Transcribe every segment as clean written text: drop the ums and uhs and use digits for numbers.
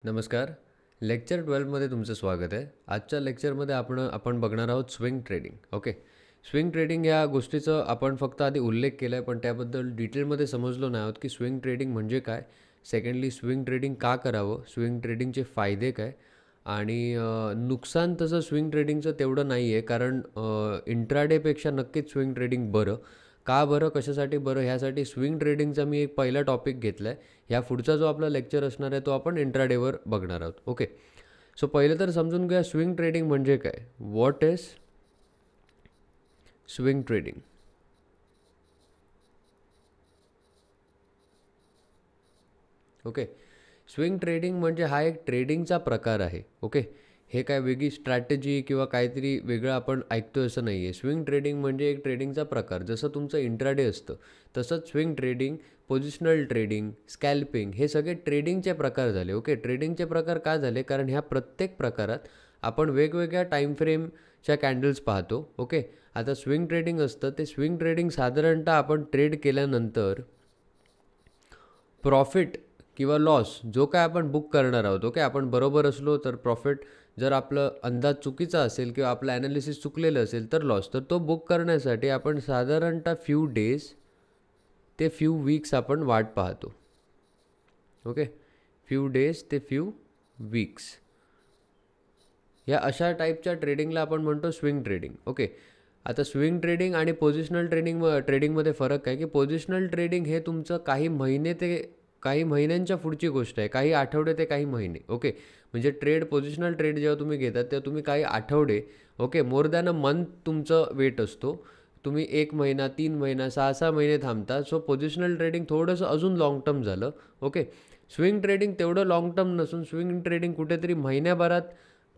नमस्कार. लेक्चर 12मध्ये तुमचं स्वागत आहे. आजच्या लेक्चरमध्ये आपण बघणार आहोत swing trading. Okay. Swing trading या गोष्टीचं आपण फक्त आधी उल्लेख केला आहे, पण त्याबद्दल डिटेलमध्ये समजलो नाही आहोत की स्विंग ट्रेडिंग म्हणजे काय. सेकंडली स्विंग ट्रेडिंग का करावं, स्विंग ट्रेडिंगचे फायदे काय आणि नुकसान तसं स्विंग ट्रेडिंगचं तेवढं नाही आहे, कारण इंट्राडेपेक्षा नक्कीच स्विंग ट्रेडिंग बरं. का बरं, कशासाठी बरं, ह्यासाठी स्विंग ट्रेडिंगचा मी एक पहिला टॉपिक घेतला आहे. ह्या पुढचा जो आपला लेक्चर असणार आहे तो आपण इंट्राडेवर बघणार आहोत. ओके. सो पहिलं तर समजून घ्या स्विंग ट्रेडिंग म्हणजे काय. What is swing trading. Okay. Swing trading म्हणजे हा एक ट्रेडिंगचा प्रकार आहे. ओके. हे काय वेगळी स्ट्रॅटेजी किंवा काहीतरी वेगळं आपण ऐकतोय असं नाही आहे. स्विंग ट्रेडिंग म्हणजे एक ट्रेडिंगचा प्रकार. जसं तुमचं इंट्राडे असतं तसंच swing trading, positional trading, scalping हे सगळे ट्रेडिंगचे प्रकार झाले. ओके. ट्रेडिंगचे प्रकार का झाले, कारण ह्या प्रत्येक प्रकारात आपण वेगवेगळ्या टाईम फ्रेमच्या कॅन्डल्स पाहतो. ओके. आता स्विंग ट्रेडिंग असतं ते स्विंग ट्रेडिंग साधारणतः आपण ट्रेड केल्यानंतर प्रॉफिट किंवा लॉस जो काय आपण बुक करणार आहोत. ओके. आपण बरोबर असलो तर प्रॉफिट, जर आपलं अंदाज चुकीचा असेल किंवा आपलं ॲनालिसिस चुकलेलं असेल तर लॉस. तर तो बुक करण्यासाठी आपण साधारणतः फ्यू डेज ते फ्यू वीक्स आपण वाट पाहतो. ओके. फ्यू डेज ते फ्यू वीक्स या अशा टाईपच्या ट्रेडिंगला आपण म्हणतो स्विंग ट्रेडिंग. ओके. आता स्विंग ट्रेडिंग आणि पोझिशनल ट्रेडिंगमध्ये फरक आहे की पोझिशनल ट्रेडिंग हे तुमचं काही महिने ते काही महिन्यांच्या पुढची गोष्ट आहे, काही आठवडे ते काही महिने. ओके. म्हणजे पोझिशनल ट्रेड जेव्हा तुम्ही घेतात तेव्हा तुम्ही काही आठवडे, okay, more than a month तुमचं वेट असतो. तुम्ही 1 महिना, 3 महिना, 6 महिने थांबता. सो पोझिशनल ट्रेडिंग थोडंसं अजून लाँग टर्म झालं. ओके. स्विंग ट्रेडिंग तेवढं लाँग टर्म नसून स्विंग ट्रेडिंग कुठेतरी महिन्याभरात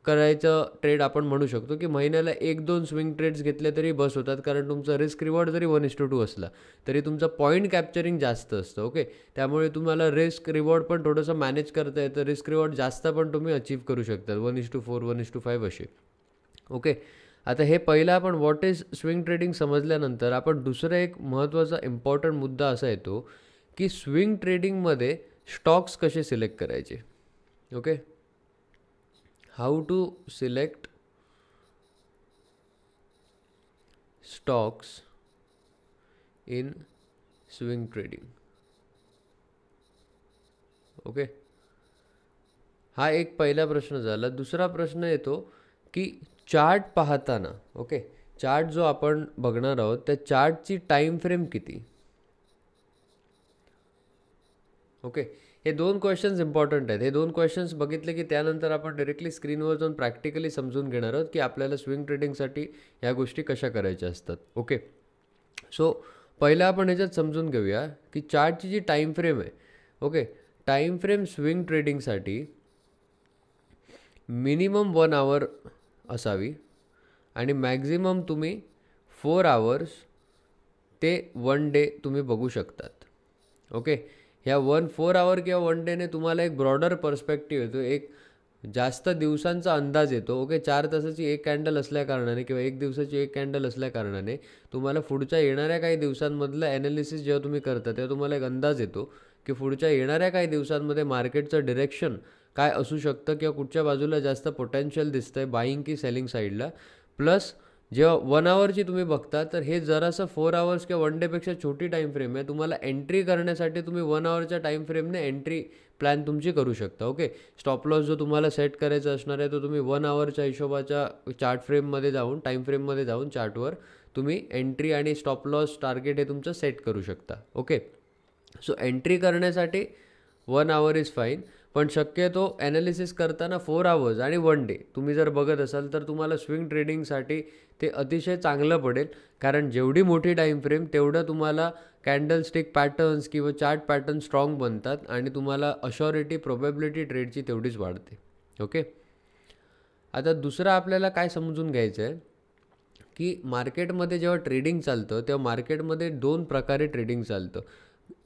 करायचं ट्रेड आपण म्हणू शकतो की महिन्याला 1-2 स्विंग ट्रेड्स घेतले तरी बस होतात, कारण तुमचा रिस्क रिवॉर्ड जरी 1:2 असला तरी तुमचं पॉईंट कॅप्चरिंग जास्त असतं. ओके. त्यामुळे तुम्हाला रिस्क रिवॉर्ड पण थोडंसं मॅनेज करता येतं. रिस्क रिवॉर्ड जास्त पण तुम्ही अचीव्ह करू शकता, 1:4, 1:5 असे. ओके. आता हे पहिलं आपण व्हॉट इज स्विंग ट्रेडिंग समजल्यानंतर आपण दुसरा एक महत्त्वाचा इम्पॉर्टंट मुद्दा असा येतो की स्विंग ट्रेडिंगमध्ये स्टॉक्स कसे सिलेक्ट करायचे. Okay. How to select stocks in swing trading. Okay. हा एक पहिला प्रश्न झाला. दुसरा प्रश्न येतो की चार्ट पाहताना, ओके, चार्ट जो आपण बघणार आहोत त्या चार्टची टाईम फ्रेम किती. ओके. हे 2 क्वेश्चन्स इम्पॉर्टंट आहेत. हे 2 क्वेश्चन्स बघितले की त्यानंतर आपण डायरेक्टली स्क्रीनवर जाऊन प्रॅक्टिकली समजून घेणार आहोत की आपल्याला स्विंग ट्रेडिंगसाठी ह्या गोष्टी कशा करायच्या असतात. ओके. सो पहिलं आपण ह्याच्यात समजून घेऊया की चार्टची जी टाईम फ्रेम आहे, ओके, टाईम फ्रेम स्विंग ट्रेडिंगसाठी मिनिमम 1 आवर असावी आणि मॅक्झिमम तुम्ही 4 आवर्स ते 1 डे तुम्ही बघू शकतात. ओके. ह्या 4 आवर किंवा 1 डेने तुम्हाला एक ब्रॉडर पर्स्पेक्टिव्ह येतो, एक जास्त दिवसांचा अंदाज येतो. ओके. 4 तासाची एक कॅन्डल असल्याकारणाने किंवा 1 दिवसाची एक कॅन्डल असल्याकारणाने तुम्हाला पुढच्या येणाऱ्या काही दिवसांमधलं ॲनालिसिस जेव्हा तुम्ही करता तेव्हा तुम्हाला एक अंदाज येतो की पुढच्या येणाऱ्या काही दिवसांमध्ये मार्केटचं डिरेक्शन काय असू शकतं किंवा कुठच्या बाजूला जास्त पोटेन्शियल दिसतं आहे, बाईंग की सेलिंग साईडला. प्लस जेव्हा 1 आवरची तुम्ही बघता तर हे जरासं 4 आवर्स किंवा 1 डेपेक्षा छोटी टाईम फ्रेम आहे. तुम्हाला एंट्री करण्यासाठी तुम्ही 1 आवरच्या टाईम फ्रेमने एंट्री प्लॅन तुमची करू शकता. ओके. स्टॉप लॉस जो तुम्हाला सेट करायचा असणार आहे तो तुम्ही 1 आवरच्या हिशोबाच्या चार्ट फ्रेममध्ये जाऊन, टाईम फ्रेममध्ये जाऊन चार्टवर तुम्ही एंट्री आणि स्टॉप लॉस टार्गेट हे तुमचं सेट करू शकता. ओके. सो एंट्री करण्यासाठी 1 आवर इज फाईन, पण शक्यतो ॲनालिसिस करताना 4 आवर्स आणि 1 डे तुम्ही जर बघत असाल तर तुम्हाला स्विंग ट्रेडिंगसाठी ते अतिशय चांगलं पडेल, कारण जेवढी मोठी टाईम फ्रेम तेवढं तुम्हाला कॅन्डल स्टिक पॅटर्न्स किंवा चार्ट पॅटर्न स्ट्रॉंग बनतात आणि तुम्हाला अशॉरिटी, प्रोबॅबिलिटी ट्रेडची तेवढीच वाढते. ओके. आता दुसरं आपल्याला काय समजून घ्यायचं आहे की मार्केटमध्ये जेव्हा ट्रेडिंग चालतं तेव्हा मार्केटमध्ये 2 प्रकारे ट्रेडिंग चालतं.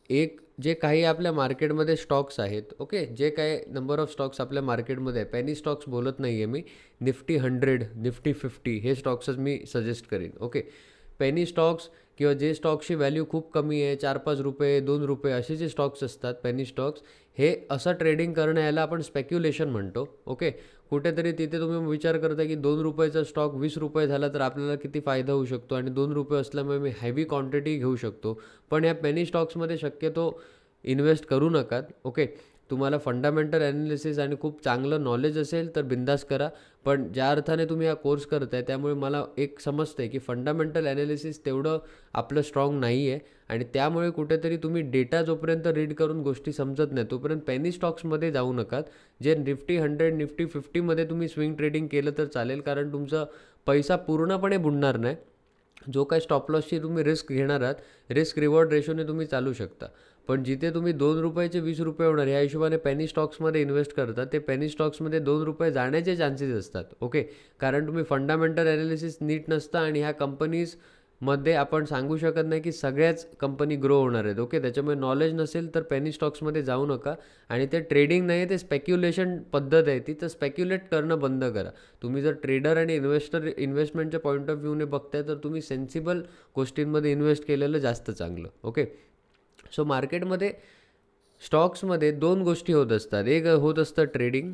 एक, जे काही आपल्या मार्केटमध्ये स्टॉक्स आहेत, ओके, जे काही नंबर ऑफ स्टॉक्स आपल्या मार्केटमध्ये आहे, पेनी स्टॉक्स बोलत नाही आहे मी, निफ्टी 100, निफ्टी 50 हे स्टॉक्सच मी सजेस्ट करीन. ओके. पेनी स्टॉक्स किंवा जे स्टॉक्सची व्हॅल्यू खूप कमी आहे, ₹4-5, ₹2 असे जे स्टॉक्स असतात, पेनी स्टॉक्स, हे असं ट्रेडिंग करणं याला आपण स्पेक्युलेशन म्हणतो. ओके. कुठेतरी तिथे तुम्ही विचार करता की ₹2चा स्टॉक ₹20 झाला तर आपल्याला किती फायदा होऊ शकतो आणि ₹2 असल्यामुळे मी हेवी क्वांटिटी घेऊ शकतो. पण या पेनी स्टॉक्समध्ये शक्यतो इन्व्हेस्ट करू नका. ओके. तुम्हाला फंडामेंटल ॲनालिसिस आणि खूप चांगलं नॉलेज असेल तर बिंदास करा. पण ज्या अर्थाने तुम्ही हा कोर्स करताय त्यामुळे मला एक समजतंय की फंडामेंटल ॲनालिसिस तेवढं आपलं स्ट्राँग नाही आहे आणि त्यामुळे कुठेतरी तुम्ही डेटा जोपर्यंत रीड करून गोष्टी समजत नाही तोपर्यंत पेनी स्टॉक्समध्ये जाऊ नका. जे निफ्टी 100, निफ्टी 50मध्ये तुम्ही स्विंग ट्रेडिंग केलं तर चालेल, कारण तुमचा पैसा पूर्णपणे बुडणार नाही. जो काही स्टॉप लॉसची तुम्ही रिस्क घेणार आहात, रिस्क रिवॉर्ड रेशोने तुम्ही चालू शकता. पण जिथे तुम्ही ₹2चे ₹20 होणार ह्या हिशोबाने पेनी स्टॉक्समध्ये इन्व्हेस्ट करता, ते पेनी स्टॉक्समध्ये ₹2 जाण्याचे चान्सेस असतात. ओके. कारण तुम्ही फंडामेंटल ॲनालिसिस नीट नसतं आणि ह्या कंपनीजमध्ये आपण सांगू शकत नाही की सगळ्याच कंपनी ग्रो होणार आहेत. ओके. त्याच्यामुळे नॉलेज नसेल तर पेनी स्टॉक्समध्ये जाऊ नका. आणि ते ट्रेडिंग नाही आहे, ते स्पेक्युलेशन पद्धत आहे ती, तर स्पेक्युलेट करणं बंद करा. तुम्ही जर ट्रेडर आणि इन्व्हेस्टमेंटच्या पॉईंट ऑफ व्ह्यूने बघताय तर तुम्ही सेन्सिबल गोष्टींमध्ये इन्व्हेस्ट केलेलं जास्त चांगलं. ओके. सो मार्केटमध्ये स्टॉक्समध्ये 2 गोष्टी होत असतात. एक होत असतं ट्रेडिंग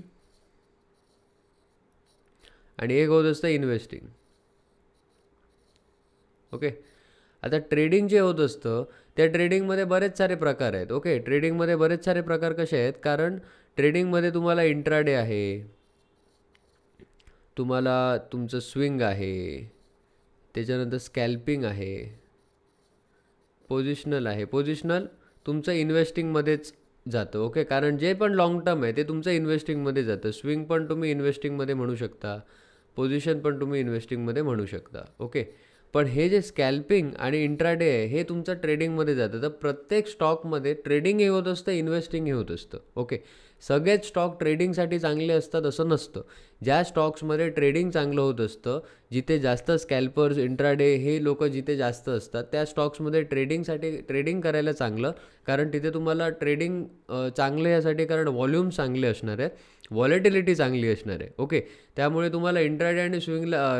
आणि एक होत असतं इन्व्हेस्टिंग. ओके. आता ट्रेडिंग जे होत असतं त्या ट्रेडिंगमध्ये बरेच सारे प्रकार आहेत. ओके. ट्रेडिंगमध्ये बरेच सारे प्रकार कसे आहेत, कारण ट्रेडिंगमध्ये तुम्हाला इंट्राडे आहे, तुम्हाला तुमचं स्विंग आहे, त्याच्यानंतर स्कॅल्पिंग आहे, पोझिशनल आहे. पोझिशनल तुमचं इन्व्हेस्टिंगमध्येच जातं. ओके. कारण जे पण लाँग टर्म आहे ते तुमचं इन्व्हेस्टिंगमध्ये जातं. स्विंग पण तुम्ही इन्व्हेस्टिंगमध्ये म्हणू शकता, पोझिशन पण तुम्ही इन्व्हेस्टिंगमध्ये म्हणू शकता. ओके. पण हे जे स्कॅल्पिंग आणि इंट्राडे आहे हे तुमचं ट्रेडिंगमध्ये जातं. तर प्रत्येक स्टॉकमध्ये ट्रेडिंग हे होत असतं, इन्व्हेस्टिंग हे होत असतं. ओके. सगळेच स्टॉक ट्रेडिंगसाठी चांगले असतात असं नसतं. ज्या स्टॉक्समध्ये ट्रेडिंग चांगलं होत असतं, जिथे जास्त स्कॅल्पर्स, इंट्राडे हे लोक जिथे जास्त असतात त्या स्टॉक्समध्ये ट्रेडिंग करायला चांगलं, कारण तिथे तुम्हाला ट्रेडिंग चांगलं यासाठी कारण व्हॉल्यूम चांगले असणार आहे, व्हॉलेटिलिटी चांगली असणार आहे. ओके. त्यामुळे तुम्हाला इंट्राडे आणि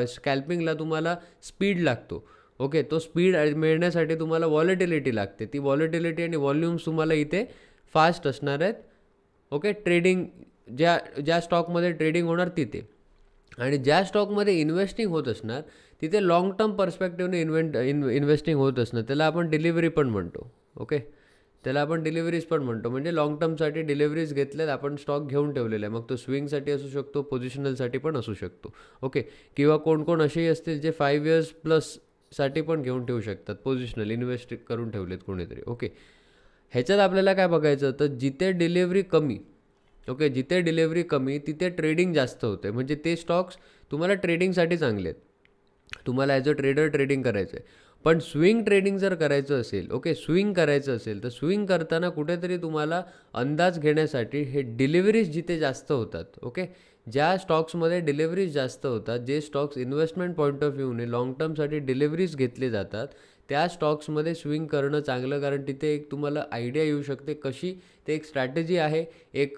स्कॅल्पिंगला तुम्हाला स्पीड लागतो. ओके. तो स्पीड मिळण्यासाठी तुम्हाला व्हॉलेटिलिटी लागते. ती व्हॉलेटिलिटी आणि व्हॉल्यूम्स तुम्हाला इथे फास्ट असणार आहेत. ओके. ट्रेडिंग ज्या ज्या स्टॉकमध्ये ट्रेडिंग होणार तिथे. आणि ज्या स्टॉकमध्ये इन्व्हेस्टिंग होत असणार तिथे लाँग टर्म पर्स्पेक्टिव्हने इन्व्हेस्टिंग होत असणार त्याला आपण डिलिव्हरी पण म्हणतो. ओके. त्याला आपण डिलिव्हरीज पण म्हणतो, म्हणजे लाँग टर्मसाठी डिलिव्हरीज घेतल्यात, आपण स्टॉक घेऊन ठेवलेला आहे. मग तो स्विंगसाठी असू शकतो, पोझिशनलसाठी पण असू शकतो. ओके. किंवा कोण कोण असेही असतील जे 5 इयर्स प्लससाठी पण घेऊन ठेवू शकतात, पोझिशनल इन्व्हेस्ट करून ठेवलेत कोणीतरी. ओके. ह्याच्यात आपल्याला काय बघायचं, तर जिथे डिलिव्हरी कमी, ओके, जिथे डिलिव्हरी कमी तिथे ट्रेडिंग जास्त होते, म्हणजे ते स्टॉक्स तुम्हाला ट्रेडिंगसाठी चांगले आहेत, तुम्हाला ॲज अ ट्रेडर ट्रेडिंग करायचं आहे. पण स्विंग ट्रेडिंग जर करायचं असेल, ओके, स्विंग करायचं असेल तर स्विंग करताना कुठेतरी तुम्हाला अंदाज घेण्यासाठी हे डिलिव्हरीज जिथे जास्त होतात, ओके, ज्या स्टॉक्समध्ये डिलिव्हरीज जास्त होतात, जे स्टॉक्स इन्व्हेस्टमेंट पॉईंट ऑफ व्ह्यूने लाँग टर्मसाठी डिलिव्हरीज घेतले जातात त्या स्टॉक्समध्ये स्विंग करणं चांगलं, कारण तिथे एक तुम्हाला आयडिया येऊ शकते कशी, ते एक स्ट्रॅटेजी आहे, एक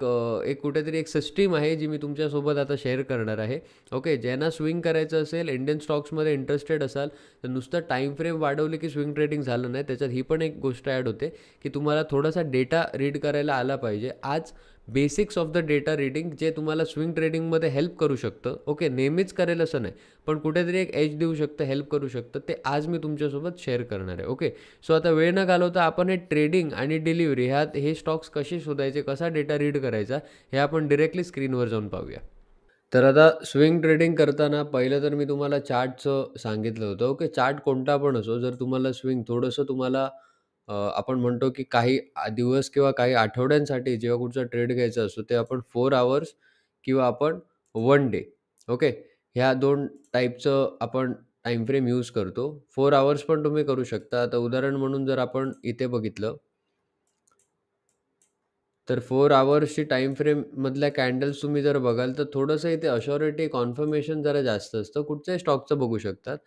कुठेतरी एक सिस्टीम आहे जी मी तुमच्यासोबत आता शेअर करणार आहे. ओके. ज्यांना स्विंग करायचं असेल, इंडियन स्टॉक्समध्ये इंटरेस्टेड असाल तर नुसतं टाईम फ्रेम वाढवले की स्विंग ट्रेडिंग झालं नाही, त्याच्यात ही पण एक गोष्ट ॲड होते की तुम्हाला थोडासा डेटा रीड करायला आला पाहिजे. आज basics of the data reading जे तुम्हाला स्विंग ट्रेडिंगमध्ये हेल्प करू शकतं. ओके. नेहमीच करेल असं नाही, पण कुठेतरी एक एज देऊ शकतं, हेल्प करू शकतं, ते आज मी तुमच्यासोबत शेअर करणार आहे. ओके. सो आता वेळ न घालवता आपण हे ट्रेडिंग आणि डिलिव्हरी हे स्टॉक्स कसे शोधायचे, कसा डेटा रीड करायचा, हे आपण डिरेक्टली स्क्रीनवर जाऊन पाहूया. तर आता स्विंग ट्रेडिंग करताना पहिलं तर मी तुम्हाला चार्टचं सांगितलं होतं. ओके. चार्ट कोणता पण असो, जर तुम्हाला स्विंग थोडंसं तुम्हाला आपण म्हणतो की काही दिवस किंवा काही आठवड्यांसाठी जेव्हा कुठचा ट्रेड घ्यायचा असतो ते आपण 4 आवर्स किंवा आपण 1 डे, ओके, ह्या 2 टाईपचं आपण टाईम फ्रेम यूज करतो. 4 आवर्स पण तुम्ही करू शकता. आता उदाहरण म्हणून जर आपण इथे बघितलं तर 4 आवर्सची टाईम फ्रेममधल्या कॅन्डल्स तुम्ही जर बघाल तर थोडंसं इथे अश्युरिटी, कन्फर्मेशन जरा जास्त असतं. कुठच्याही स्टॉकचं बघू शकतात.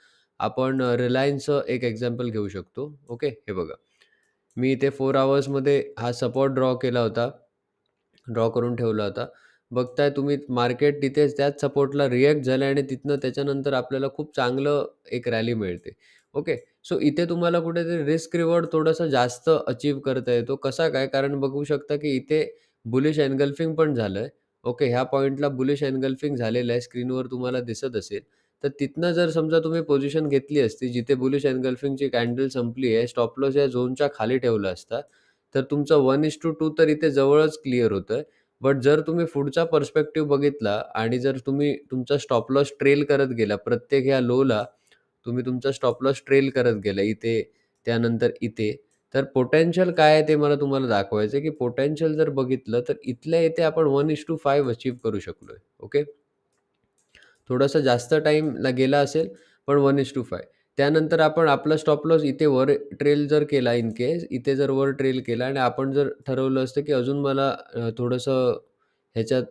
आपण रिलायन्सचं एक एक्झाम्पल घेऊ शकतो. ओके. हे बघा. मी इथे 4 आवर्समध्ये हा सपोर्ट ड्रॉ करून ठेवला होता. बघताय तुम्ही मार्केट तिथेच त्याच सपोर्टला रिएक्ट झालं आणि तिथनं त्याच्यानंतर आपल्याला खूप चांगलं एक रॅली मिळते. ओके. सो इथे तुम्हाला कुठेतरी रिस्क रिवॉर्ड थोडासा जास्त अचीव्ह करता येतो. कसा काय? कारण बघू शकता की इथे बुलिश एन्गल्फिंग पण झालंय. ओके, ह्या पॉइंटला बुलिश एन्गल्फिंग झालेलं आहे. स्क्रीनवर तुम्हाला दिसत असेल. तर तिथनं जर समजा तुम्ही पोझिशन घेतली असती, जिथे बुलिश एन्गल्फिंगची कॅन्डल संपली आहे, स्टॉप लॉस या झोनच्या खाली ठेवला असता, तर तुमचं 1:2 तर इथे जवळच क्लिअर होतंय. बट जर तुम्ही पुढचा पर्स्पेक्टिव्ह बघितला आणि जर तुम्ही तुमचा स्टॉप लॉस ट्रेल करत गेला, प्रत्येक ह्या लोला तुम्ही तुमचा स्टॉप लॉस ट्रेल करत गेला इथे, त्यानंतर इथे. तर पोटेन्शियल काय आहे ते मला तुम्हाला दाखवायचं आहे, की पोटेन्शियल जर बघितलं तर इथल्या इथे आपण 1:5 अचीव्ह करू शकलोय. ओके. थोडासा जास्त टाईमला गेला असेल, पण 1:5. त्यानंतर आपण आपला स्टॉप लॉस इथे वर ट्रेल जर केला इन केस, इथे जर वर ट्रेल केला आणि आपण जर ठरवलं असतं, की अजून मला थोडंसं ह्याच्यात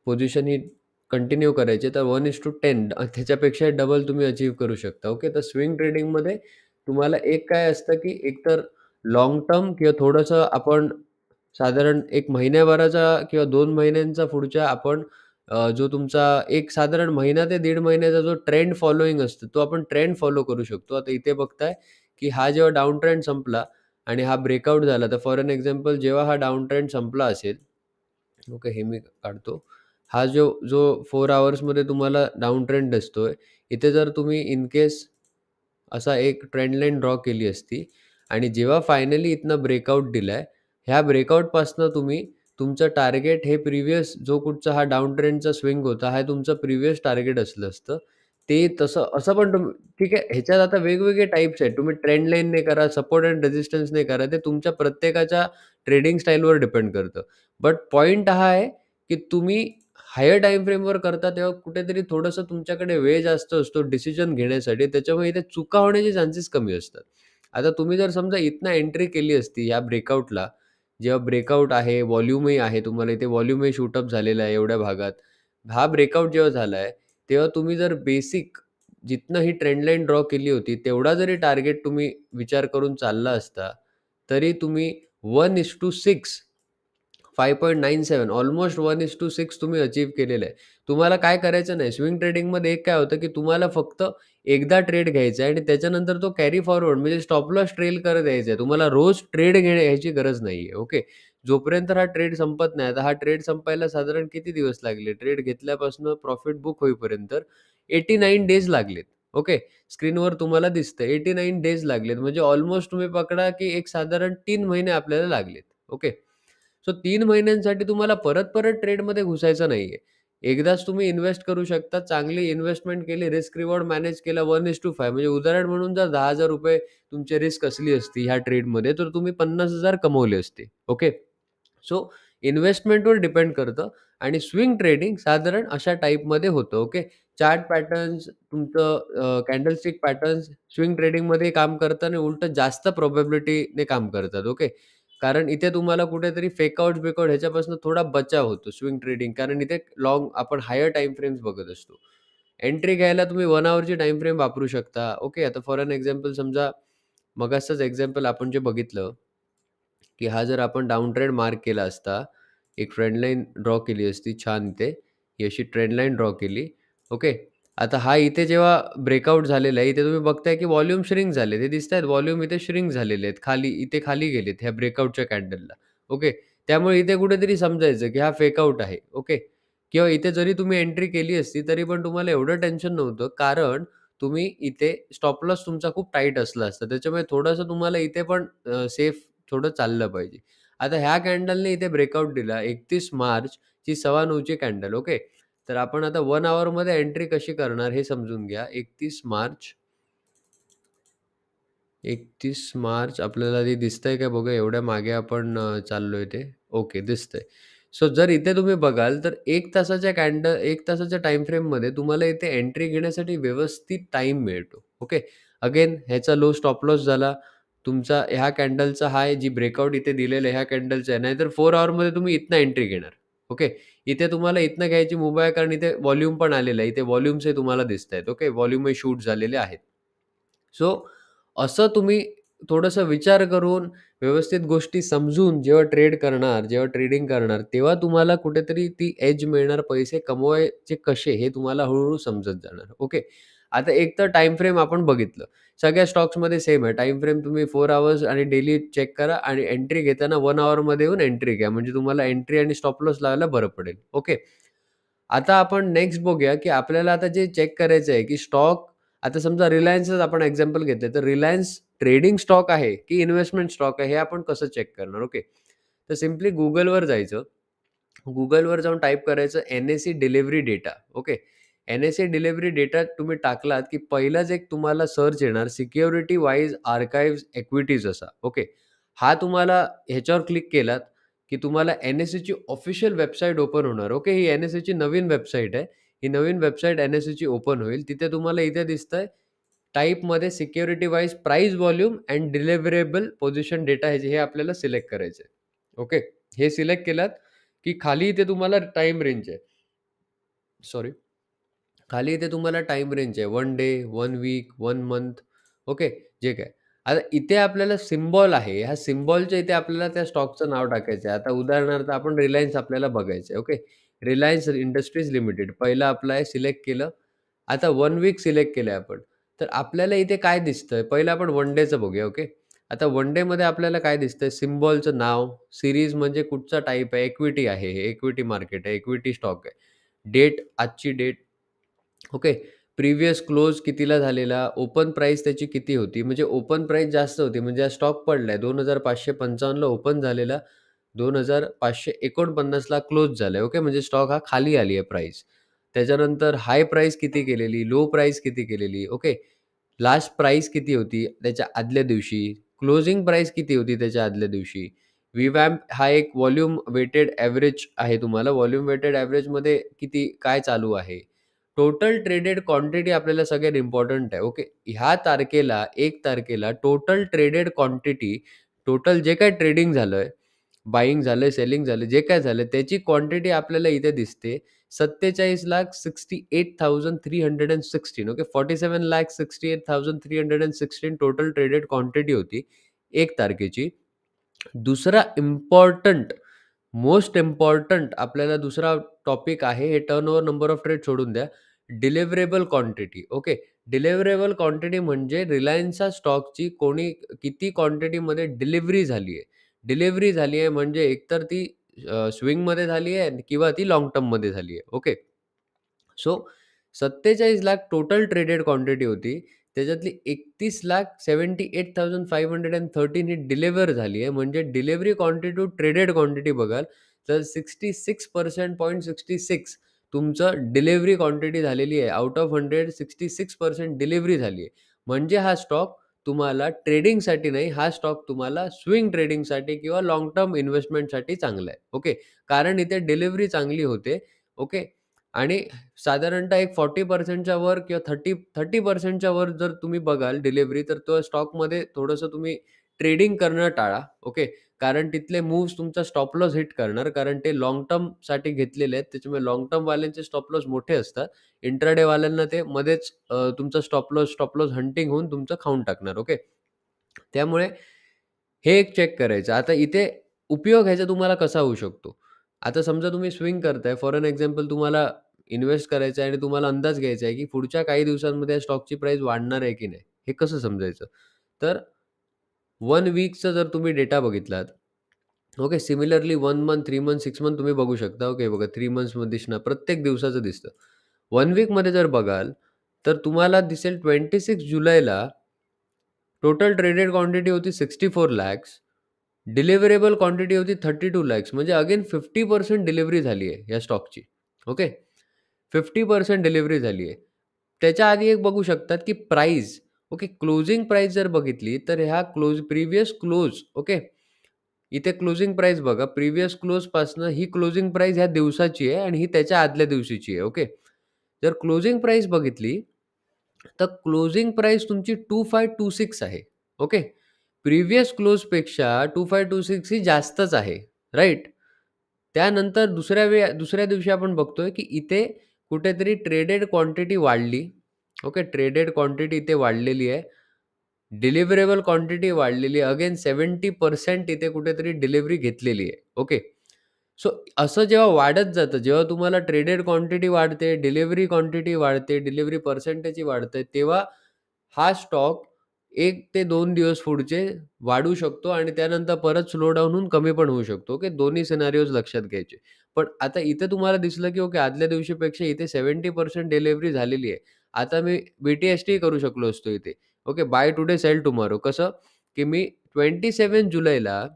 पोझिशन ही कंटिन्यू करायची आहे, तर 1:10 त्याच्यापेक्षा डबल तुम्ही अचीव्ह करू शकता. ओके. तर स्विंग ट्रेडिंगमध्ये तुम्हाला एक काय असतं, की एकतर लाँग टर्म किंवा थोडंसं आपण साधारण 1 महिन्याभराचा किंवा 2 महिन्यांचा पुढच्या आपण जो तुमचा एक साधारण महिना ते दीड महिन्याचा जो ट्रेंड फॉलोइंग असतो, तो आपण ट्रेंड फॉलो करू शकतो. आता इथे बघताय, की हा जेव्हा डाउन ट्रेंड संपला आणि हा ब्रेकआउट झाला, तर फॉर एन एक्झाम्पल जेव्हा हा डाउन ट्रेंड संपला असेल, ओके, हे मी काढतो. हा जो 4 अवर्समध्ये तुम्हाला डाउन ट्रेंड दिसतोय, इथे जर तुम्ही इन केस असा एक ट्रेंड लाईन ड्रॉ केली असती आणि जेव्हा फायनली इथनं ब्रेकआउट दिलाय, ह्या ब्रेकआउटपासनं तुम्ही तुमचं टार्गेट हे प्रिव्हियस जो कुठचा हा डाउन ट्रेंडचा स्विंग होता, हा तुमचं प्रिव्हियस टार्गेट असलं असतं. ते तसं असं पण ठीक आहे, ह्याच्यात आता वेगवेगळे टाइप्स आहेत. तुम्ही ट्रेंड लाईनने करा, सपोर्ट एंड रेझिस्टन्सने करा. ते तुमच्या प्रत्येकाच्या ट्रेडिंग स्टाईलवर डिपेंड करतं. बट पॉइंट हा आहे, की तुम्ही हायर टाईम फ्रेमवर करता तेव्हा कुठेतरी थोडंसं तुमच्याकडे वेळ जास्त असतो डिसिजन घेण्यासाठी. त्याच्यामुळे इथे चुका होण्याचे चान्सेस कमी असतात. आता तुम्ही जर समजा इथनं एंट्री केली असती या ब्रेकआउटला, जेव्हा ब्रेकआउट आहे, व्हॉल्यूमही आहे, तुम्हाला इथे व्हॉल्यूमही शूट अप झालेला आहे एवढ्या भागात. हा ब्रेकआउट जेव्हा झालाय, तेव्हा तुम्ही जर बेसिक जिथनं ही ट्रेंड लाईन ड्रॉ केली होती, तेवढा जरी टार्गेट तुम्ही विचार करून चालला असता, तरी तुम्ही 1:6 5.97 ऑलमोस्ट 1:6 तुम्ही अचीव्ह केलेलं आहे. तुम्हाला काय करायचं नाही. स्विंग ट्रेडिंगमध्ये एक काय होतं, की तुम्हाला फक्त एकदा ट्रेड घ्यायचा आहे आणि त्याच्यानंतर तो कॅरी फॉरवर्ड म्हणजे स्टॉप लॉस ट्रेल करत यायचा आहे. तुम्हाला रोज ट्रेड घ्यायची गरज नाहीये. ओके. जोपर्यंत हा ट्रेड संपत नाही. आता हा ट्रेड संपायला साधारण किती दिवस लागले? ट्रेड घेतल्यापासून प्रॉफिट बुक होईपर्यंत 89 डेज लागलेत. ओके. स्क्रीनवर तुम्हाला दिसतंय 89 डेज लागलेत. म्हणजे ऑलमोस्ट तुम्ही पकडा, की एक साधारण 3 महिने आपल्याला लागलेत. ओके. सो 3 महिन्यांसाठी तुम्हाला परत-परत ट्रेडमध्ये घुसायचं नाहीये. एकदाच तुम्ही इन्व्हेस्ट करू शकता. चांगली इन्व्हेस्टमेंट केली, रिस्क रिवॉर्ड मॅनेज केला 1:5 म्हणजे उदाहरण म्हणून जर ₹10,000 तुमची रिस्क असली असती ह्या ट्रेडमध्ये, तर तुम्ही 50,000 कमवले असते. ओके. सो इन्व्हेस्टमेंटवर डिपेंड करतं आणि स्विंग ट्रेडिंग साधारण अशा टाइपमध्ये होतं. ओके. चार्ट पॅटर्न्स तुमचं कॅन्डलस्टिक पॅटर्न्स स्विंग ट्रेडिंगमध्ये काम करतात आणि उलटं जास्त प्रोबॅबिलिटीने काम करतात. ओके. कारण इथे तुम्हाला कुठेतरी फेकआउट-बिकआउट ह्याच्यापासून थोडा बचाव होतो स्विंग ट्रेडिंग. कारण इथे लाँग आपण हायर टाईम फ्रेम्स बघत असतो. एंट्री घ्यायला तुम्ही 1 हॉवरची टाईम फ्रेम वापरू शकता. ओके. आता फॉर एन एक्झाम्पल समजा मगाचचंच एक्झाम्पल आपण जे बघितलं, की हा जर आपण डाउन ट्रेंड मार्क केला असता, एक ट्रेंड लाईन ड्रॉ केली असती छान इथे, ही अशी ट्रेंड लाईन ड्रॉ केली. ओके. आता हा इथे जेव्हा ब्रेकआउट झालेला आहे, इथे तुम्ही बघताय की व्हॉल्यूम श्रिंक झाले. ते दिसतायत व्हॉल्यूम इथे श्रिंक झालेले आहेत. इथे खाली गेलेत ह्या ब्रेकआउटच्या कॅन्डलला. ओके. त्यामुळे इथे कुठेतरी समजायचं की हा फेकआउट आहे. ओके. किंवा इथे जरी तुम्ही एंट्री केली असती, तरी पण तुम्हाला एवढं टेन्शन नव्हतं. कारण तुम्ही इथे स्टॉप लॉस तुमचा खूप टाईट असला असता. त्याच्यामुळे थोडंसं तुम्हाला इथे पण सेफ थोडं चाललं पाहिजे. आता ह्या कॅन्डलने इथे ब्रेकआउट दिला 31 मार्चची 9:15ची कॅन्डल. ओके. तर आपण आता 1 हॉवरमध्ये एंट्री कशी करणार हे समजून घ्या. 31 मार्च आपल्याला ते दिसतंय का बघूया. एवढ्या मागे आपण चाललोय ते. ओके, दिसतंय. सो जर इथे तुम्ही बघाल तर 1 तासाच्या टाईम फ्रेममध्ये तुम्हाला इथे एंट्री घेण्यासाठी व्यवस्थित टाईम मिळतो. ओके. अगेन ह्याचा लो स्टॉप लॉस झाला. तुमचा ह्या कॅन्डलचा हाय जी ब्रेकआउट इथे दिलेलं आहे ह्या कॅन्डलचा आहे. नाहीतर 4 हॉवरमध्ये तुम्ही इथनं एंट्री घेणार. ओके. इथे तुम्हाला इथनं घ्यायची मुभा आहे कारण इथे व्हॉल्यूम पण आलेलं आहे. इथे व्हॉल्यूम्सही तुम्हाला दिसतायत. ओके. व्हॉल्यूमही शूट झालेले आहेत. सो असं तुम्ही थोडंसं विचार करून, व्यवस्थित गोष्टी समजून जेव्हा ट्रेड करणार, जेव्हा ट्रेडिंग करणार, तेव्हा तुम्हाला कुठेतरी ती एज मिळणार. पैसे कमवायचे कसे हे तुम्हाला हळू समजत जाणार. ओके. आता एक तर टाईम फ्रेम आपण बघितलं. सगळ्या स्टॉक्समध्ये सेम आहे. टाईम फ्रेम तुम्ही 4 अवर्स आणि डेली चेक करा आणि एंट्री घेताना 1 अवरमध्ये येऊन एंट्री घ्या. म्हणजे तुम्हाला एंट्री आणि स्टॉप लॉस लावायला बरं पडेल. ओके. आता आपण नेक्स्ट बघूया, की आपल्याला आता जे चेक करायचं आहे, की स्टॉक आता समजा रिलायन्सच आपण एक्झाम्पल घेतलं, तर रिलायन्स ट्रेडिंग स्टॉक आहे, की इन्व्हेस्टमेंट स्टॉक आहे, हे आपण कसं चेक करणार? ओके. तर सिम्पली Googleवर जायचं. Googleवर जाऊन टाइप करायचं NSE delivery data. Okay. NSE delivery data तुम्ही टाकलात, की पहिलाच एक तुम्हाला सर्च येणार सिक्युरिटी वाईज आर्काइव्ह्ज इक्विटीज असा. ओके. हा तुम्हाला ह्याच्यावर क्लिक केलात, की तुम्हाला NSEची ऑफिशियल वेबसाईट ओपन होणार. ओके. ही NSEची नवीन वेबसाईट आहे. ही नवीन वेबसाईट NSEची ओपन होईल. तिथे तुम्हाला इथे दिसतंय टाइपमध्ये security wise price volume and deliverable position data हे आपल्याला सिलेक्ट करायचं आहे. ओके. हे सिलेक्ट केलात, की खाली इथे तुम्हाला टाईम रेंज आहे. सॉरी. खाली इथे तुम्हाला टाईम रेंज आहे. 1 डे, 1 वीक, 1 मंथ. ओके. जे काय. आता इथे आपल्याला सिम्बॉल आहे. ह्या सिम्बॉलच्या इथे आपल्याला त्या स्टॉकचं नाव टाकायचं आहे. आता उदाहरणार्थ आपण रिलायन्स आपल्याला बघायचं आहे. ओके. रिलायन्स इंडस्ट्रीज लिमिटेड पहिलं आपलं आहे, सिलेक्ट केलं. आता 1 वीक सिलेक्ट केलंय आपण. तर आपल्याला इथे काय दिसतंय? पहिलं आपण 1 डेचं बघूया. ओके. आता 1 डेमध्ये आपल्याला काय दिसतंय? सिम्बॉलचं नाव, सीरीज म्हणजे कुठचा टाइप आहे, इक्विटी आहे हे, इक्विटी मार्केट आहे, इक्विटी स्टॉक आहे. डेट, आजची डेट. ओके. प्रिव्हियस क्लोज कितीला झालेला, ओपन प्राईस त्याची किती होती, म्हणजे ओपन प्राईस जास्त होती, म्हणजे हा स्टॉक पडलाय 2555 ला ओपन झालेला, 2549 ला क्लोज झालाय. ओके. म्हणजे स्टॉक हा खाली आली आहे प्राईस. त्याच्यानंतर हाय प्राईस किती केलेली, लो प्राईस किती केलेली. ओके. लास्ट प्राईस किती होती त्याच्या आदल्या दिवशी, क्लोजिंग प्राईस किती होती त्याच्या आदल्या दिवशी. व्हीवॅम्प हा एक व्हॉल्यूम वेटेड ॲव्हरेज आहे तुम्हाला. व्हॉल्यूम वेटेड ॲव्हरेजमध्ये किती काय चालू आहे. टोटल ट्रेडेड क्वांटिटी आपल्याला सगळ्यात इम्पॉर्टंट आहे. ओके. ह्या तारखेला 1 तारखेला टोटल ट्रेडेड क्वांटिटी, टोटल जे काही ट्रेडिंग झालंय, बायिंग झालंय, सेलिंग झालं, जे काय झालं त्याची क्वांटिटी आपल्याला इथे दिसते. 47,68,316. ओके. 47,68,316 टोटल ट्रेडेड क्वांटिटी होती 1 तारखेची. दुसरा इम्पॉर्टंट, मोस्ट इम्पॉर्टंट आपल्याला दुसरा टॉपिक आहे, हे टर्नओव्हर नंबर ऑफ ट्रेड सोडून द्या. Deliverable quantity. Okay. Deliverable quantity म्हणजे रिलायन्सच्या स्टॉकची किती क्वांटिटीमध्ये डिलिव्हरी झाली आहे. डिलिव्हरी झाली आहे म्हणजे एकतर ती स्विंगमध्ये झाली आहे किंवा ती लाँग टर्ममध्ये झाली आहे. Okay. So 47,00,000 total traded quantity होती. त्याच्यातली 31,78,513 ही डिलिव्हर झाली आहे. म्हणजे delivery quantity to traded quantity बघाल तर 66.66 तुमचं डिलिव्हरी क्वांटिटी झालेली आहे. आउट ऑफ 100 66% डिलिव्हरी झाली आहे. म्हणजे हा स्टॉक तुम्हाला ट्रेडिंगसाठी नाही, हा स्टॉक तुम्हाला स्विंग ट्रेडिंगसाठी किंवा लाँग टर्म इन्व्हेस्टमेंटसाठी चांगला आहे. ओके. कारण इथे डिलिव्हरी चांगली होते. ओके. आणि साधारणतः एक 40% वर किंवा 30% वर जर तुम्ही बघाल डिलिव्हरी, तर तो स्टॉकमध्ये थोडंसं तुम्ही ट्रेडिंग करणं टाळा. ओके. कारण तिथले मूव्हज तुमचा स्टॉप लॉस हिट करणार. कारण ते लाँग टर्मसाठी घेतलेले आहेत. त्याच्यामुळे लाँग टर्मवाल्यांचे स्टॉप लॉस मोठे असतात. इंट्राडेवाल्यांना ते मध्येच तुमचा स्टॉप लॉस हंटिंग होऊन तुमचं खाऊन टाकणार. ओके. त्यामुळे हे एक चेक करायचं. आता इथे उपयोग ह्याचा तुम्हाला कसा होऊ शकतो? आता समजा तुम्ही स्विंग करताय. फॉर एन एक्झाम्पल तुम्हाला इन्व्हेस्ट करायचं आहे आणि तुम्हाला अंदाज घ्यायचा आहे, की पुढच्या काही दिवसांमध्ये या स्टॉकची प्राईस वाढणार आहे की नाही? हे कसं समजायचं? तर 1 वीकचा जर तुम्ही डेटा बघितलात, okay. Similarly 1 month, 3 month, 6 month तुम्ही बघू शकता. ओके. बघा 3 मंथ्समध्ये दिसणार. प्रत्येक दिवसाचं दिसतं. 1 वीकमध्ये जर बघाल, तर तुम्हाला दिसेल 26 जुलैला टोटल ट्रेडेड क्वांटिटी होती 64 लॅक्स. डिलिव्हरेबल क्वांटिटी होती 32 लॅक्स. म्हणजे अगेन 50% डिलिव्हरी झाली आहे या स्टॉकची. ओके. 50% डिलिव्हरी झाली आहे. त्याच्या आधी एक बघू शकतात, की प्राईस, ओके. क्लोजिंग प्राईस जर बघितली, तर ह्या प्रिव्हियस क्लोज, ओके. इथे क्लोजिंग प्राईस बघा. प्रिव्हियस क्लोजपासनं ही क्लोजिंग प्राईस ह्या दिवसाची आहे आणि ही त्याच्या आदल्या दिवशीची आहे. ओके. जर क्लोजिंग प्राईस बघितली, तर क्लोजिंग प्राईस तुमची 2526 आहे. ओके. प्रिव्हियस क्लोजपेक्षा 2526 ही जास्तच आहे, राइट? त्यानंतर दुसऱ्या दिवशी आपण बघतोय, की इथे कुठेतरी ट्रेडेड क्वांटिटी वाढली. ओके. ट्रेडेड क्वांटिटी इथे वाढलेली आहे. डिलिव्हरेबल क्वांटिटी वाढलेली आहे. अगेन 70% इथे कुठेतरी डिलिव्हरी घेतलेली आहे. ओके. सो असं जेव्हा वाढत जातं, जेव्हा तुम्हाला ट्रेडेड क्वांटिटी वाढते, डिलिव्हरी क्वांटिटी वाढते, डिलिव्हरी पर्सेंटेज वाढते, तेव्हा हा स्टॉक 1 ते 2 दिवस पुढचे वाढू शकतो आणि त्यानंतर परत स्लो डाउन होऊन कमी पण होऊ शकतो. ओके. दोन्ही सिनारिओज लक्षात घ्यायचे. पण आता इथे तुम्हाला दिसलं, की ओके आदल्या दिवशीपेक्षा इथे 70% डिलिव्हरी झालेली आहे. आता मी BTST करू शकलो असतो इथे. Okay. Buy today sell tomorrow. कसं? की मी 27 जुलैला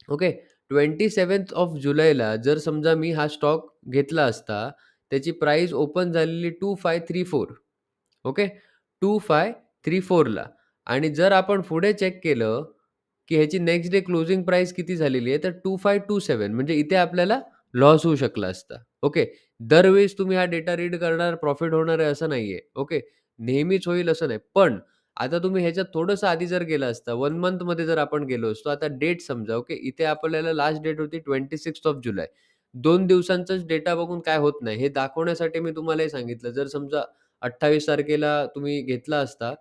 ओके. 27th ऑफ जुलैला जर समजा मी हा स्टॉक घेतला असता, त्याची प्राईस ओपन झालेली 2534 ओके. 2534 ला आणि जर आपण पुढे चेक केलं, की ह्याची नेक्स्ट डे क्लोजिंग प्राईस किती झालेली आहे, तर 2527 म्हणजे इथे आपल्याला लॉस होऊ शकला असता. ओके. दरवेळेस तुम्ही हा डेटा रीड करणार, प्रॉफिट होणार आहे असं नाहीये. ओके. नेहमीच होईल असं नाही. पण आता तुम्ही ह्याच्यात थोडंसं आधी जर गेला असता, 1 मंथमध्ये जर आपण गेलो असतो. आता डेट समजा ओके. इथे आपल्याला लास्ट डेट होती 26th ऑफ जुलै. 2 दिवसांचाच डेटा बघून काय होत नाही. हे दाखवण्यासाठी मी तुम्हाला हे सांगितलं. जर समजा 28 तारखेला तुम्ही घेतला असता,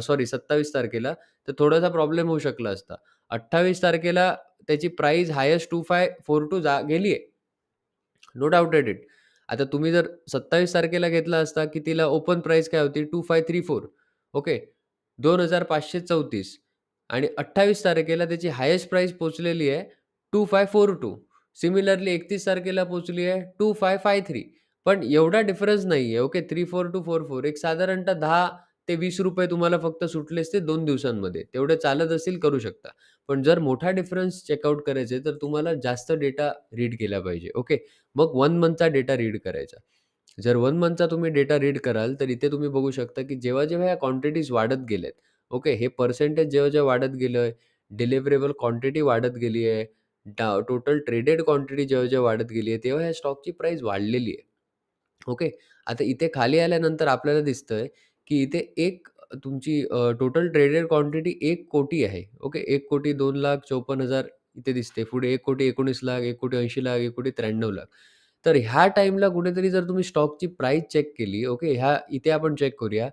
सॉरी 27 तारखेला, तर थोडासा प्रॉब्लेम होऊ शकला असता. 28 तारखेला त्याची प्राईस हायेस्ट 2542 गेली आहे. No doubted it. आता तुम्ही जर 27 तारखेला घेतला असता, की तिला ओपन प्राईस काय होती 2534 ओके. 2534 आणि 28 तारखेला त्याची हायेस्ट प्राईस पोहोचलेली आहे 2542. सिमिलरली 31 तारखेला पोहोचली आहे 2553. पण एवढा डिफरन्स नाहीये. ओके. 34 टू 44 एक साधारणतः 10 ते ₹20 तुम्हाला फक्त सुटले असते 2 दिवसांमध्ये. तेवढे चालत असेल करू शकता. पण जर मोठा डिफरन्स चेकआउट करायचा आहे, तर तुम्हाला जास्त डेटा रीड केला पाहिजे. ओके. मग 1 मंथचा डेटा रीड करायचा. जर 1 मंथचा तुम्ही डेटा रीड कराल, तर इथे तुम्ही बघू शकता, की जेव्हा-जेव्हा या क्वांटिटीज वाढत गेल्यात, ओके. हे पर्सेंटेज जेव्हा-जेव्हा वाढत गेलंय, डिलिव्हरेबल क्वांटिटी वाढत गेली आहे, टोटल ट्रेडेड क्वांटिटी जेव्हा-जेव्हा वाढत गेली आहे, तेव्हा या स्टॉकची प्राईस वाढलेली आहे. ओके. आता इथे खाली आल्यानंतर आपल्याला दिसतंय, की इथे एक तुमची टोटल ट्रेडेड क्वांटिटी 1,00,00,000 आहे. ओके. 1,02,54,000 इथे दिसते. पुढे 1,19,00,000, 1,80,00,000, 1,93,00,000. तर ह्या टाईमला कुठेतरी जर तुम्ही स्टॉकची प्राईस चेक केली, ओके. इथे आपण चेक करूया.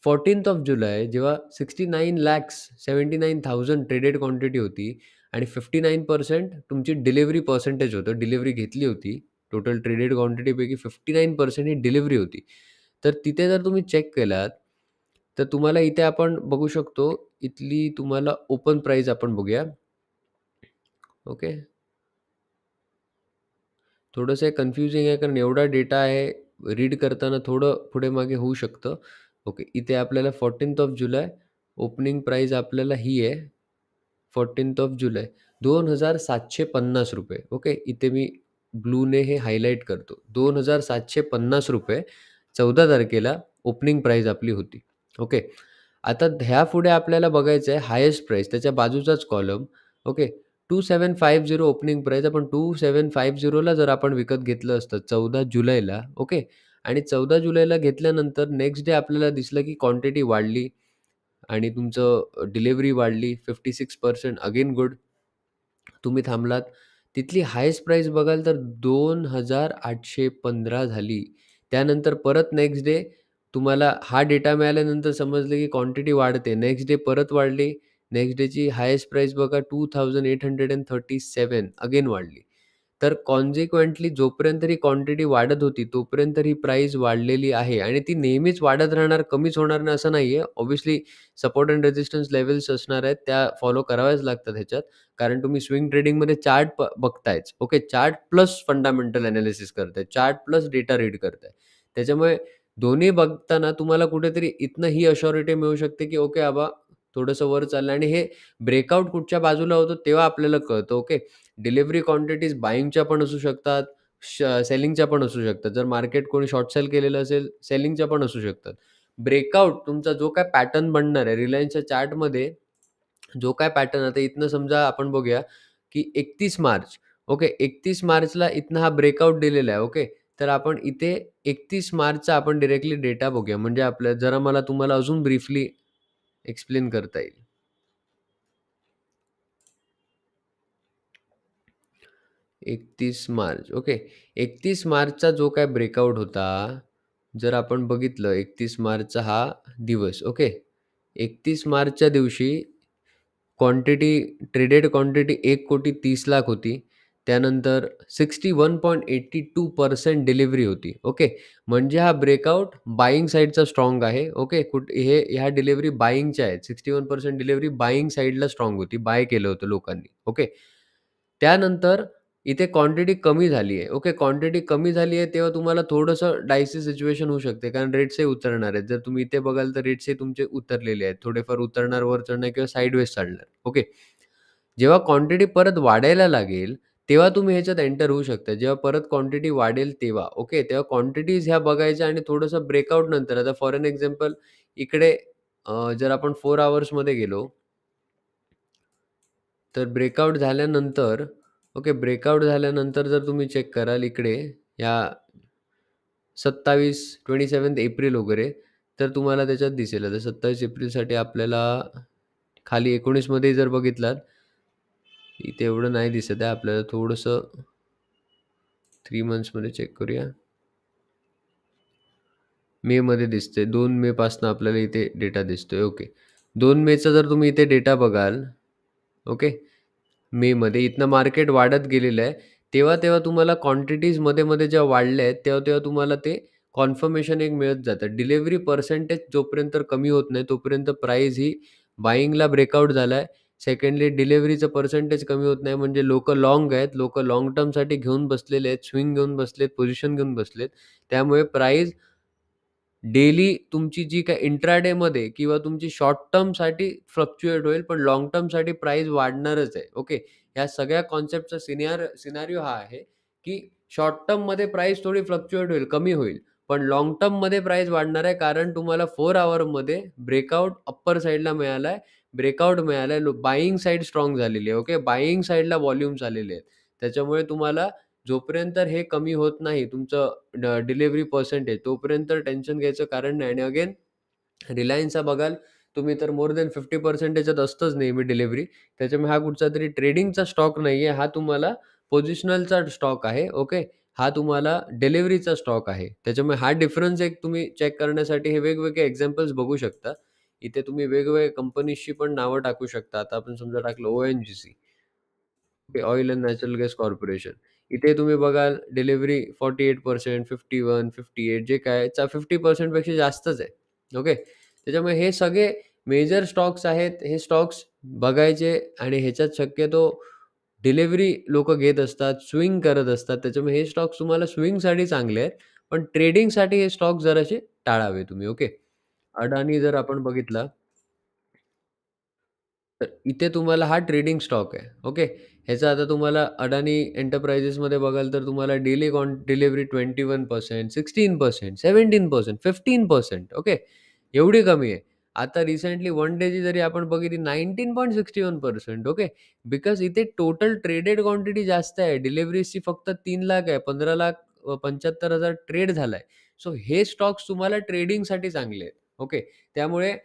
14th ऑफ जुलै जेव्हा 69,79,000 ट्रेडेड क्वांटिटी होती आणि 59% तुमची डिलिव्हरी पर्सेंटेज होतं. डिलिव्हरी घेतली होती. टोटल ट्रेडेड क्वांटिटीपैकी 59% ही डिलिव्हरी होती. तर तिथे जर तुम्ही चेक केलात, तर तुम्हाला इथे आपण बघू शकतो, इथली तुम्हाला ओपन प्राईस आपण बघूया. ओके. थोडंसं हे कन्फ्युजिंग आहे कारण एवढा डेटा आहे, रीड करताना थोडं पुढे-मागे होऊ शकतं. ओके. इथे आपल्याला 14th of July opening price आपल्याला ही आहे 14th ऑफ जुलै ₹2,750 ओके. इथे मी ब्लूने हे हायलाइट करतो. ₹2,750 14 तारखेला ओपनिंग प्राईस आपली होती. ओके. आता ह्यापुढे आपल्याला बघायचं आहे हायेस्ट प्राईस त्याच्या बाजूचाच कॉलम ओके. 2750 ओपनिंग प्राईस आपण 2750 ला जर आपण विकत घेतलं असतं 14 जुलैला ओके. आणि 14 जुलैला घेतल्यानंतर नेक्स्ट डे आपल्याला दिसलं की क्वांटिटी वाढली आणि तुमचं डिलिव्हरी वाढली 56% अगेन गुड. तुम्ही थांबलात. तिथली हायेस्ट प्राईस बघाल तर 2,815 झाली. त्यानंतर परत नेक्स्ट डे तुम्हाला हा डेटा मिळाल्यानंतर समजलं की क्वांटिटी वाढते. नेक्स्ट डे परत वाढली. नेक्स्ट डेची हायेस्ट प्राईस बघा 2,837 अगेन वाढली. तर कॉन्सिक्वेंटली जोपर्यंत ही क्वांटिटी वाढत होती, तोपर्यंत ही प्राईस वाढलेली आहे आणि ती नेहमीच वाढत राहणार, कमीच होणार नाही असं नाहीये. Obviously support end resistance levels असणार आहेत, त्या फॉलो कराव्याच लागतात ह्याच्यात. कारण तुम्ही स्विंग ट्रेडिंगमध्ये चार्ट बघतायच. Okay. Chart plus fundamental analysis करताय. चार्ट प्लस डेटा रीड करताय. त्याच्यामुळे दोन्ही बघताना तुम्हाला कुठेतरी इथनं ही अश्युरिटी मिळू शकते, की ओके बाबा थोडंसं वर चाललं आणि हे ब्रेकआउट कुठच्या बाजूला होतं तेव्हा आपल्याला कळतं. ओके. डिलिव्हरी क्वांटिटीज बायिंगच्या पण असू शकतात, सेलिंगच्या पण असू शकतात. जर मार्केट कोणी शॉर्ट सेल केलेलं असेल, सेलिंगच्या पण असू शकतात. ब्रेकआउट तुमचा जो काही पॅटर्न बनणार आहे रिलायन्सच्या चार्टमध्ये जो काय पॅटर्न आता इथनं समजा आपण बघूया, की 31 मार्च ओके. 31 मार्चला इथनं हा ब्रेकआउट दिलेला आहे. ओके. तर आपण इथे 31 मार्चचा आपण डायरेक्टली डेटा बघूया. म्हणजे आपल्या जरा मला तुम्हाला अजून ब्रीफली एक्सप्लेन करता येईल. 31 मार्च ओके. 31 मार्चचा जो काही ब्रेकआउट होता, जर आपण बघितलं 31 मार्चचा हा दिवस ओके. 31 मार्चच्या दिवशी क्वांटिटी ट्रेडेड क्वांटिटी 1,30,00,000 होती. त्यानंतर 61.82% डिलिव्हरी होती. ओके. म्हणजे हा ब्रेकआउट बायिंग साइडचा स्ट्राँग आहे. ओके. ह्या डिलिव्हरी बायिंगच्या आहेत. 61% डिलिव्हरी बायिंग साइडला स्ट्राँग होती. बाय केलं होतं लोकांनी. ओके. त्यानंतर इथे क्वांटिटी कमी झाली आहे. ओके. क्वांटिटी कमी झाली आहे तेव्हा तुम्हाला थोडंसं डायसी सिच्युएशन होऊ शकते. कारण रेट्सही उतरणार आहेत. जर तुम्ही इथे बघाल तर रेट्सही तुमचे उतरलेले आहेत. थोडेफार उतरणार, वर चढणार किंवा साइडवेज चालणार. ओके. जेव्हा क्वांटिटी परत वाढायला लागेल, तेव्हा तुम्ही ह्याच्यात एंटर होऊ शकता. जेव्हा परत क्वांटिटी वाढेल तेव्हा. ओके. तेव्हा क्वांटिटीज ह्या बघायच्या आणि थोडंसं ब्रेकआउट नंतर आता फॉर एन एक्झाम्पल इकडे जर आपण 4 हॉर्समध्ये गेलो, तर ब्रेकआउट झाल्यानंतर ओके, ब्रेकआउट झाल्यानंतर जर तुम्ही चेक कराल इकडे या 27 एप्रिल वगैरे, तर तुम्हाला त्याच्यात दिसेल. आता 27 एप्रिलसाठी आपल्याला खाली 19 मध्ये जर बघितलात, इथे एवढं नाही दिसत आहे. आपल्याला थोडंसं 3 मंथ्समध्ये चेक करूया. मेमध्ये दिसतंय. 2 मे पासनं आपल्याला इथे डेटा दिसतोय. ओके. 2 मेचा जर तुम्ही इथे डेटा बघाल, ओके. मेमध्ये इथनं मार्केट वाढत गेलेलं आहे. तेव्हा तुम्हाला क्वांटिटीज मध्ये-मध्ये जेव्हा वाढल्या आहेत, तेव्हा तुम्हाला ते कन्फर्मेशन एक मिळत जातं. डिलिव्हरी पर्सेंटेज जोपर्यंत कमी होत नाही, तोपर्यंत प्राईस ही बायिंगला ब्रेकआउट झालाय. सेकंडली डिलिव्हरीचं पर्सेंटेज कमी होत नाही, म्हणजे लोकं लाँग आहेत. लोकं लाँग टर्मसाठी घेऊन बसलेले आहेत. स्विंग घेऊन बसलेत, पोझिशन घेऊन बसलेत. त्यामुळे प्राईस डेली तुमची जी काही इंट्राडेमध्ये किंवा तुमची शॉर्ट टर्मसाठी फ्लक्च्युएट होईल, पण लाँग टर्मसाठी प्राईस वाढणारच आहे. ओके. या सगळ्या कन्सेप्टचा सिनारिओ हा आहे, की शॉर्ट टर्ममध्ये प्राईस थोडी फ्लक्च्युएट होईल, कमी होईल. पण लाँग टर्ममध्ये प्राईस वाढणार आहे, कारण तुम्हाला 4 हॉवरमध्ये ब्रेकआउट अप्पर साइडला मिळाला आहे. ब्रेकआउट मिळाला आहे. बायिंग साइड स्ट्राँग झालेली आहे. ओके. बायिंग साइडला व्हॉल्यूम्स आलेले आहेत. त्याच्यामुळे तुम्हाला जोपर्यंत हे कमी होत नाही तुमचं डिलिव्हरी पर्सेंटेज, तोपर्यंत टेन्शन घ्यायचं कारण नाही. आणि अगेन रिलायन्सचा बघाल तुम्ही, तर मोर दॅन 50% त्याच्यात असतंच नेहमी डिलिव्हरी. त्याच्यामुळे हा कुठचातरी ट्रेडिंगचा स्टॉक नाहीये. हा तुम्हाला पोझिशनलचा स्टॉक आहे. ओके. हा तुम्हाला डिलिव्हरीचा स्टॉक आहे. त्याच्यामुळे हा डिफरन्स एक तुम्ही चेक करण्यासाठी हे वेगवेगळे एक्झाम्पल्स बघू शकता. इथे तुम्ही वेगवेगळ्या कंपनीजची पण नावं टाकू शकता. आता आपण समजा टाकलं ONGC. Okay, oil end natural gas corporation. इथे तुम्ही बघाल डिलिव्हरी 48%, 51, 58 जे काय 50% पेक्षा जास्तच आहे. ओके. त्याच्यामुळे हे सगळे मेजर स्टॉक्स आहेत. हे स्टॉक्स बघायचे आणि ह्याच्यात शक्यतो डिलिव्हरी लोकं घेत असतात, स्विंग करत असतात. त्याच्यामुळे हे स्टॉक्स तुम्हाला स्विंगसाठी चांगले आहेत. पण ट्रेडिंगसाठी हे स्टॉक जरासे टाळावे तुम्ही. ओके. अडाणी जर आपण बघितला, तर इथे तुम्हाला हा ट्रेडिंग स्टॉक आहे. ओके. ह्याचा आता तुम्हाला अडाणी एंटरप्राइजेसमध्ये बघाल तर तुम्हाला डेली डिलिव्हरी 21%, 16%, 17%, 15%. ओके. एवढी कमी आहे. आता रिसेंटली 1 डेची जरी आपण बघितली 19.61%. ओके. बिकॉज इथे टोटल ट्रेडेड क्वांटिटी जास्त आहे. डिलिव्हरीजची फक्त 3,00,000 आहे. 15,75,000 ट्रेड झालाय. सो हे स्टॉक्स तुम्हाला ट्रेडिंगसाठी चांगले आहेत. ओके. त्यामुळे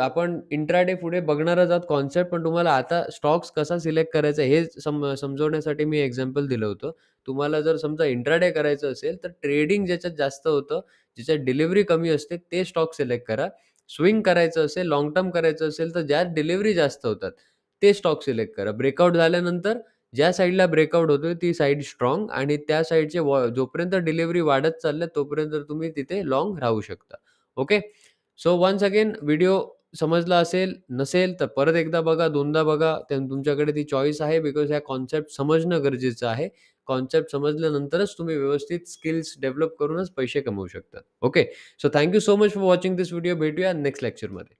आपण इंट्राडे पुढे बघणारच आहोत कॉन्सेप्ट, पण तुम्हाला आता स्टॉक्स कसा सिलेक्ट करायचा हे समजवण्यासाठी मी एक्झाम्पल दिलं होतं. तुम्हाला जर समजा इंट्राडे करायचं असेल, तर ट्रेडिंग ज्याच्यात जास्त होतं, ज्याच्यात डिलिव्हरी कमी असते, ते स्टॉक सिलेक्ट करा. स्विंग करायचं असेल, लाँग टर्म करायचं असेल, तर ज्यात डिलिव्हरी जास्त होतात, ते स्टॉक सिलेक्ट करा. ब्रेकआउट झाल्यानंतर ज्या साइडला ब्रेकआउट होतोय ती साइड स्ट्राँग आणि त्या साइडचे जोपर्यंत डिलिव्हरी वाढत चालल्या, तोपर्यंत तुम्ही तिथे लाँग राहू शकता. Okay. So once again video समजला असेल, नसेल तर परत एकदा बघा, दोनदा बघा. तुमच्याकडे ती चॉईस आहे बिकॉज ह्या कॉन्सेप्ट समजणं गरजेचं आहे. कॉन्सेप्ट समजल्यानंतरच तुम्ही व्यवस्थित स्किल्स डेव्हलप करूनच पैसे कमवू शकता. Okay. So thank so much for watching this video. भेटूया नेक्स्ट लेक्चरमध्ये.